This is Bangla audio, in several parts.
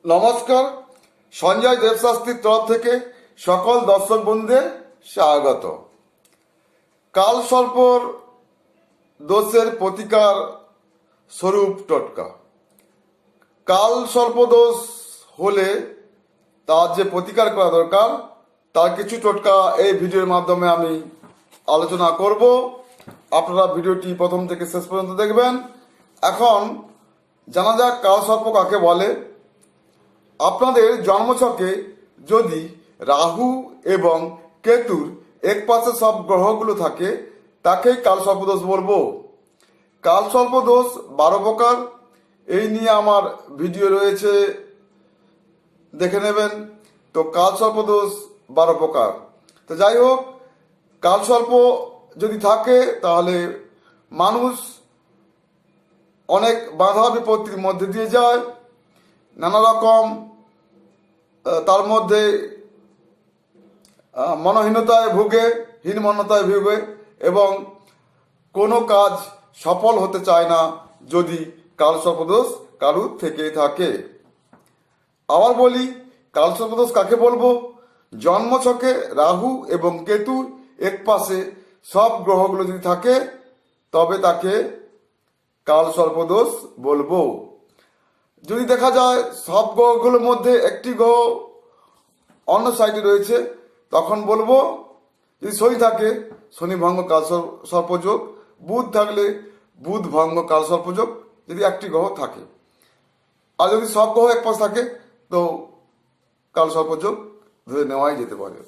নমস্কার। সঞ্জয় দেবশাস্ত্রীর তরফ থেকে সকল দর্শক বন্ধুদের স্বাগত। কালসর্পর দোষের প্রতিকার স্বরূপ টোটকা। কালসর্প দোষ হলে তার যে প্রতিকার করা দরকার তার কিছু টোটকা এই ভিডিওর মাধ্যমে আমি আলোচনা করব। আপনারা ভিডিওটি প্রথম থেকে শেষ পর্যন্ত দেখবেন। এখন জানা যাক কালসর্প কাকে বলে। আপনাদের জন্মছকে যদি রাহু এবং কেতুর এক পাশে সব গ্রহগুলো থাকে তাকেই কালসর্পদোষ বলবো। কালসর্পদোষ 12 প্রকার, এই নিয়ে আমার ভিডিও রয়েছে, দেখে নেবেন। তো কালসর্পদোষ 12 প্রকার। তো যাই হোক, কালসর্প যদি থাকে তাহলে মানুষ অনেক বাধা বিপত্তির মধ্যে দিয়ে যায়, নানা রকম তার মধ্যে মনোহীনতায় ভুগে, হীনমন্যতায় ভুগে এবং কোনো কাজ সফল হতে চায় না যদি কালসর্পদোষ কারুর থেকে থাকে। আবার বলি, কালসর্পদোষ কাকে বলবো? জন্মছকে রাহু এবং কেতুর এক পাশে সব গ্রহগুলো যদি থাকে তবে তাকে কালসর্পদোষ বলবো। যদি দেখা যায় সব গ্রহগুলোর মধ্যে একটি গ্রহ অন্য সাইডে রয়েছে তখন বলবো, যদি শনি থাকে শনি ভঙ্গ কালসর্পযোগ, বুধ থাকলে বুধ ভঙ্গ কালসর্পযোগ, যদি একটি গ্রহ থাকে। আর যদি সব গ্রহ এক পাশে থাকে তো কালসর্পযোগ ধরে নেওয়াই যেতে পারে।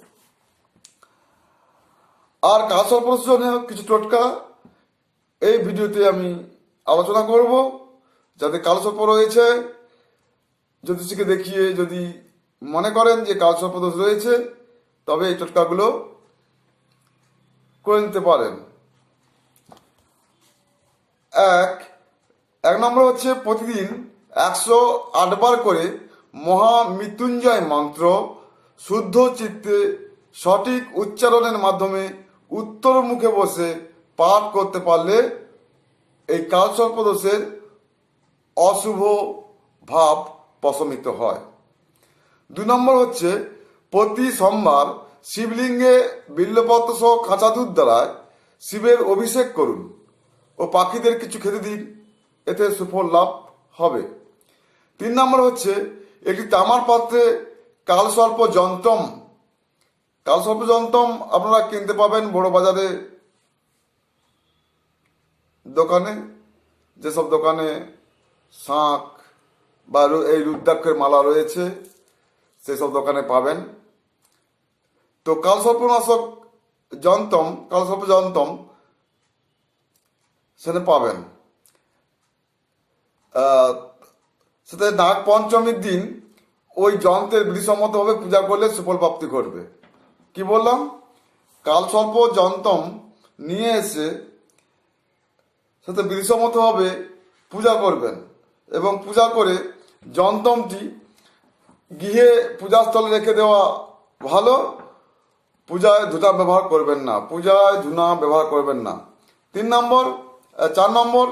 আর কালসর্পদোষের জন্য কিছু টোটকা এই ভিডিওতে আমি আলোচনা করব। যাতে কালসর্প রয়েছে জ্যোতিষীকে দেখিয়ে যদি মনে করেন যে কালসর্পদোষ রয়েছে তবে এই টোটকাগুলো করে নিতে পারেন। এক নম্বর হচ্ছে প্রতিদিন 108 বার করে মহামৃত্যুঞ্জয় মন্ত্র শুদ্ধ চিত্তে সঠিক উচ্চারণের মাধ্যমে উত্তর মুখে বসে পাঠ করতে পারলে এই কালসর্পদোষের অশুভ ভাব প্রশমিত হয়। 2 নম্বর হচ্ছে প্রতি সোমবার শিবলিঙ্গে বিল্লপত্র সহ কাঁচা দুধ দ্বারা শিবের অভিষেক করুন ও পাখিদের কিছু খেতে দিন, এতে সুফল লাভ হবে। 3 নম্বর হচ্ছে একটি তামার পাত্রে কালসর্প যন্ত্রম আপনারা কিনতে পাবেন বড় বাজারে দোকানে, যেসব দোকানে শাঁখ বা এই রুদ্রাক্ষের মালা রয়েছে সেসব দোকানে পাবেন। তো কালসর্প যন্ত্রম সেটা পাবেন। সেটা নাগ পঞ্চমীর দিন ওই যন্ত্রের বিধিসম্মতভাবে পূজা করলে সুফল প্রাপ্তি ঘটবে। কি বললাম? কালসর্প যন্ত্রম নিয়ে এসে সেটা বিধিসম্মতভাবে পূজা করবেন এবং পূজা করে যন্ত্রটি গৃহে পূজাস্থলে রেখে দেওয়া ভালো। পূজায় ধূনা ব্যবহার করবেন না। 4 নম্বর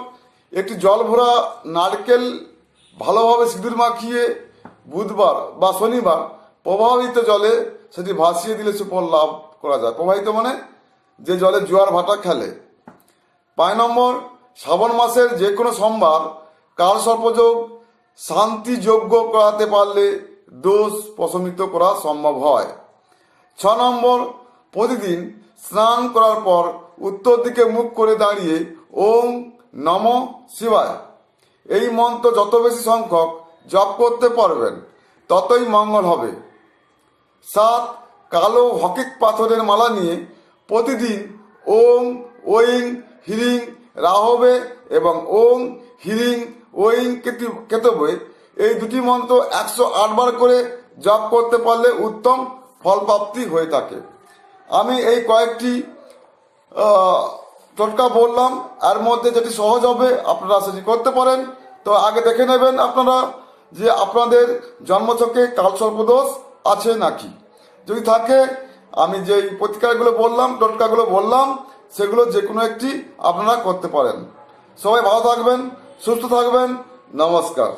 একটি জল ভরা নারকেল ভালোভাবে সিঁদুর মাখিয়ে বুধবার বা শনিবার প্রবাহিত জলে সেটি ভাসিয়ে দিলে সুফল লাভ করা যায়। প্রবাহিত মানে যে জলে জোয়ার ভাটা খেলে। 5 নম্বর শ্রাবণ মাসের যে কোনো সোমবার কালসর্পযোগ শান্তি যজ্ঞ করাতে পারলে দোষ প্রশমিত করা সম্ভব হয়। 6 নম্বর প্রতিদিন স্নান করার পর উত্তর দিকে মুখ করে দাঁড়িয়ে ওম নমঃ শিবায় এই মন্ত্র যত বেশি সংখ্যক জপ করতে পারবেন ততই মঙ্গল হবে। 7 কালো হকিক পাথরের মালা নিয়ে প্রতিদিন ওম ঐং হ্রিং রাহবে এবং ওম হ্রিং ঐং কেতবে এই দুটি মন্ত্র 108 বার করে জপ করতে পারলে উত্তম ফলপ্রাপ্তি হয়ে থাকে। আমি এই কয়েকটি টোটকা বললাম, এর মধ্যে যেটি সহজ হবে আপনারা সেটি করতে পারেন। তো আগে দেখে নেবেন আপনারা যে আপনাদের জন্মছকে কালসর্পদোষ আছে নাকি। যদি থাকে আমি যেই প্রতিকারগুলো বললাম, টোটকাগুলো বললাম, সেগুলো যে কোনো একটি আপনারা করতে পারেন। সবাই ভালো থাকবেন, সুস্থ থাকবেন। নমস্কার।